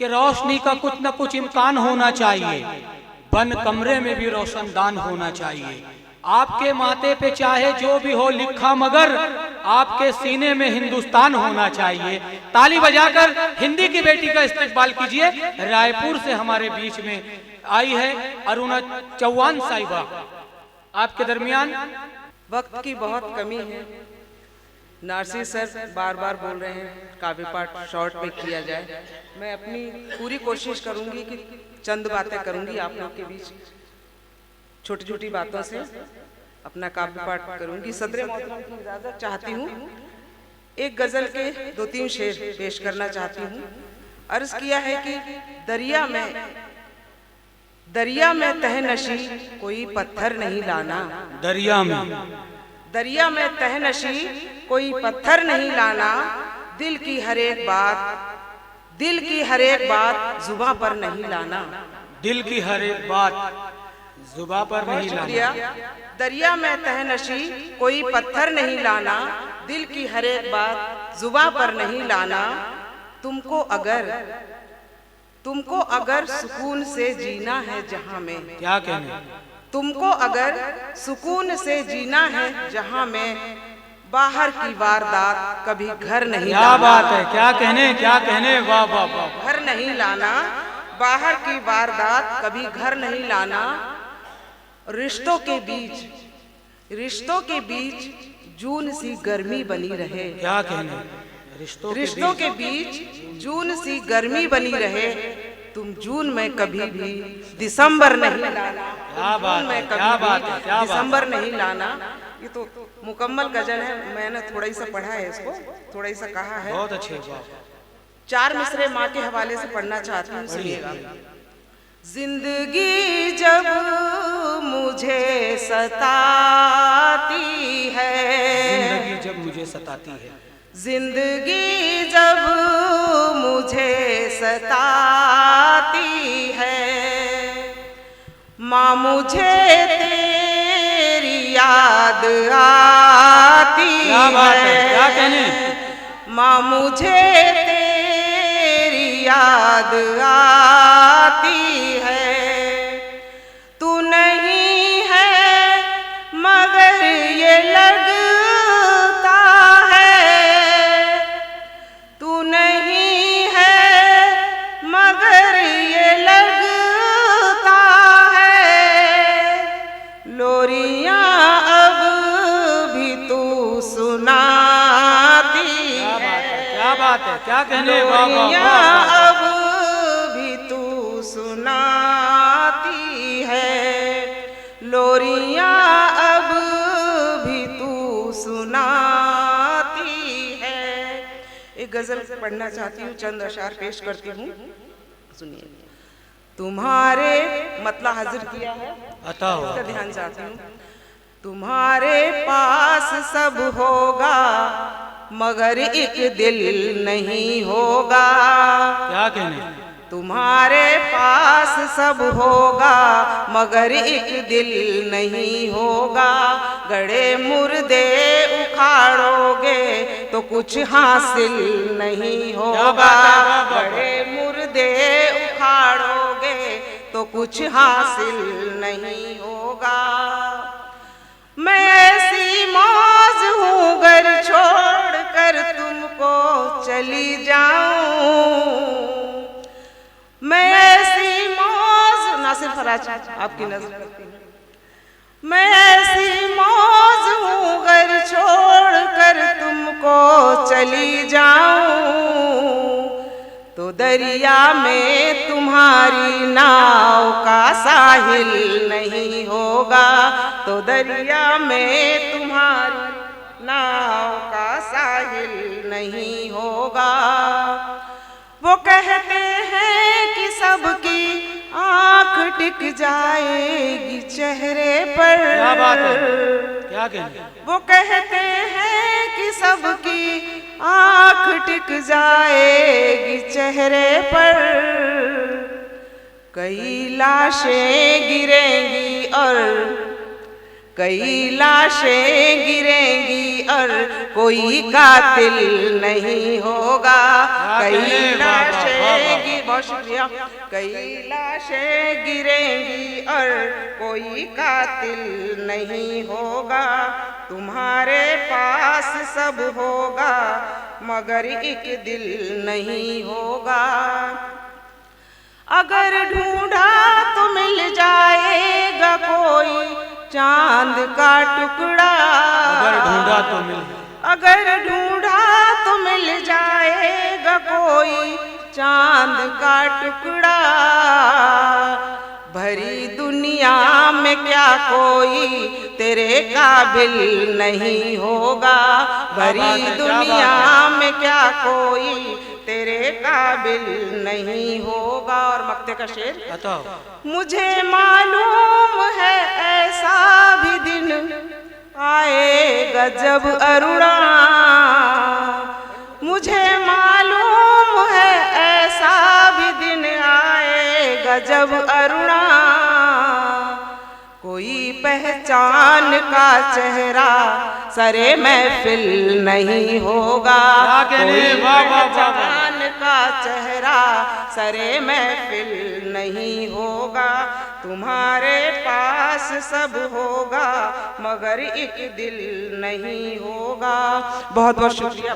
कि रोशनी का कुछ न कुछ इम्कान होना चाहिए, बंद कमरे में भी रोशनदान होना चाहिए। आपके माथे पे चाहे जो भी हो लिखा, मगर आपके सीने में हिंदुस्तान होना चाहिए। ताली बजाकर हिंदी की बेटी का इस्तेकबाल कीजिए। रायपुर से हमारे बीच में आई है अरुणा चौहान साहिबा, आपके दरमियान। वक्त की बहुत कमी है। नारसी सर बार बार बोल रहे हैं काव्य पाठ शॉर्ट में किया जाए। मैं अपनी पूरी कोशिश करूंगी कि चंद बातें करूंगी आप लोग के बीच, छोटी छोटी बातों से अपना काव्य पाठ करूंगी। सदरे मोहतरम की इजाजत चाहती हूँ। एक गजल के 2-3 शेर पेश करना चाहती हूँ। अर्ज किया है कि दरिया में तहनशी कोई पत्थर नहीं लाना। दरिया में तहनशी कोई पत्थर नहीं लाना। दिल की हर एक बात जुबां पर नहीं लाना। दिल की हर एक बात जुबां पर नहीं लाना। दरिया में तहनशी कोई पत्थर नहीं लाना। दिल की हर एक बात जुबां पर नहीं लाना। तुमको अगर सुकून से जीना है जहां में, क्या कहने, तुमको अगर सुकून से जीना है जहां में, बाहर की वारदात कभी घर नहीं क्या लाना। बात है, क्या कहने, वाह वाह वाह। घर नहीं लाना, बाहर की वारदात कभी घर नहीं लाना। रिश्तों के बीच जून सी गर्मी बनी रहे। क्या कहने, रिश्तों के बीच जून सी गर्मी बनी रहे। तुम जून में कभी भी दिसंबर नहीं लाना। क्या बात है, क्या बात है, क्या दिसंबर नहीं लाना। ये तो मुकम्मल गजल है, मैंने थोड़ा ही सा पढ़ा है, इसको थोड़ा ही सा कहा है। बहुत अच्छे। 4 मिसरे माँ के हवाले से पढ़ना चाहती हूँ, सुनिएगा। जिंदगी जब मुझे सताती है, जिंदगी जब मुझे सताती है, जिंदगी जब मुझे सताती है, माँ मुझे तेरी याद आती है। क्या कहने, माँ मुझे तेरी याद आती है। तू नहीं है मगर ये लगता है, तू नहीं है मगर ये लगता है। लोरियां अब भी तू सुनाती है। क्या बात है, क्या कहने, लोरियां अब भी तू सुनाती है। लोरियां अब भी तू सुनाती है। एक गजल पढ़ना चाहती हूँ, चंद अशार पेश करती हूँ, सुनिए। तुम्हारे मतला हाजिर किया है, इसका ध्यान चाहती हूँ। तुम्हारे पास सब होगा मगर एक दिल नहीं होगा। क्या कहने, तुम्हारे पास सब होगा मगर एक दिल नहीं होगा। गड़े मुर्दे उखाड़ोगे तो कुछ हासिल नहीं होगा। गड़े मुर्दे उखाड़ोगे तो कुछ हासिल नहीं होगा। मैं ऐसी मौज हूँ गर छोड़ कर तुमको चली जाऊं। मैं ऐसी मौज, नासिर फराज आपकी नजर करती हूँ। मैं ऐसी मौज हूँ गर छोड़ कर तुमको चली जाऊं। तो दरिया में तुम्हारी नाव का साहिल नहीं होगा। तो दरिया में तुम्हारी नाव का साहिल नहीं होगा। वो कहते हैं कि सबकी आंख टिक जाएगी चेहरे पर। क्या बात है, क्या कहने, वो कहते हैं कि सबकी आंख टिक जाएगी चेहरे पर। कई लाशें गिरेंगी और कई लाशें गिरेंगी और कोई कातिल नहीं होगा। कई लाशें बहुत शुक्रिया। कई लाशें गिरेंगी और कोई कातिल नहीं होगा, तुम्हारे पास सब होगा मगर एक दिल नहीं होगा। अगर ढूंढा तो मिल जाएगा कोई चांद का टुकड़ा, अगर ढूंढा तो अगर ढूंढा तो मिल जाएगा कोई चांद का टुकड़ा। भरी दुनिया में क्या कोई तेरे काबिल नहीं होगा, भरी दुनिया में क्या कोई तेरे काबिल नहीं होगा। और मक्ते का शेर बताओ। मुझे मालूम है ऐसा भी दिन आएगा जब अरुणा, मुझे मालूम है ऐसा भी दिन आएगा जब अरुणा। कोई पहचान का चेहरा सरे महफिल नहीं होगा, कोई पहचान का चेहरा सरे महफिल नहीं होगा, तुम्हारे पास सब होगा मगर एक दिल नहीं होगा। बहुत बहुत शुक्रिया।